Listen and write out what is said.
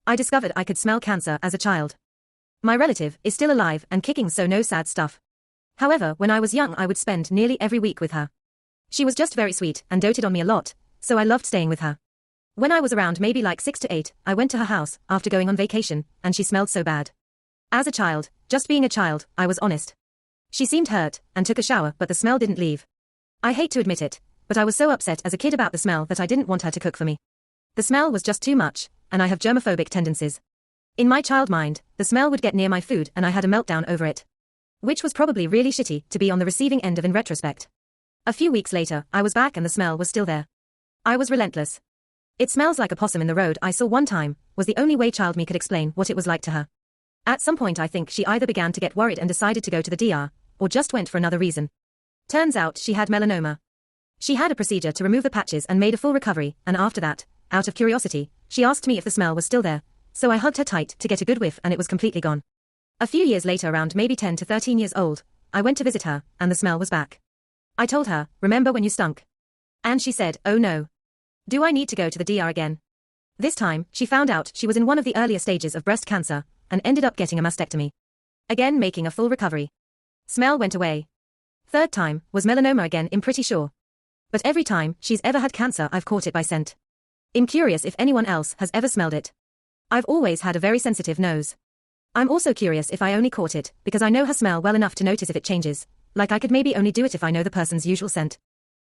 I discovered I could smell cancer as a child. My relative is still alive and kicking, so no sad stuff. However, when I was young I would spend nearly every week with her. She was just very sweet and doted on me a lot, so I loved staying with her. When I was around maybe like 6 to 8, I went to her house after going on vacation, and she smelled so bad. As a child, just being a child, I was honest. She seemed hurt and took a shower, but the smell didn't leave. I hate to admit it, but I was so upset as a kid about the smell that I didn't want her to cook for me. The smell was just too much, and I have germophobic tendencies. In my child mind, the smell would get near my food and I had a meltdown over it. Which was probably really shitty to be on the receiving end of in retrospect. A few weeks later, I was back and the smell was still there. I was relentless. "It smells like a possum in the road I saw one time," was the only way child me could explain what it was like to her. At some point I think she either began to get worried and decided to go to the DR, or just went for another reason. Turns out she had melanoma. She had a procedure to remove the patches and made a full recovery, and after that, out of curiosity, she asked me if the smell was still there, so I hugged her tight to get a good whiff and it was completely gone. A few years later, around maybe 10 to 13 years old, I went to visit her, and the smell was back. I told her, "Remember when you stunk?" And she said, "Oh no. Do I need to go to the DR again?" This time, she found out she was in one of the earlier stages of breast cancer, and ended up getting a mastectomy. Again making a full recovery. Smell went away. Third time, was melanoma again, I'm pretty sure. But every time she's ever had cancer I've caught it by scent. I'm curious if anyone else has ever smelled it. I've always had a very sensitive nose. I'm also curious if I only caught it because I know her smell well enough to notice if it changes, like I could maybe only do it if I know the person's usual scent.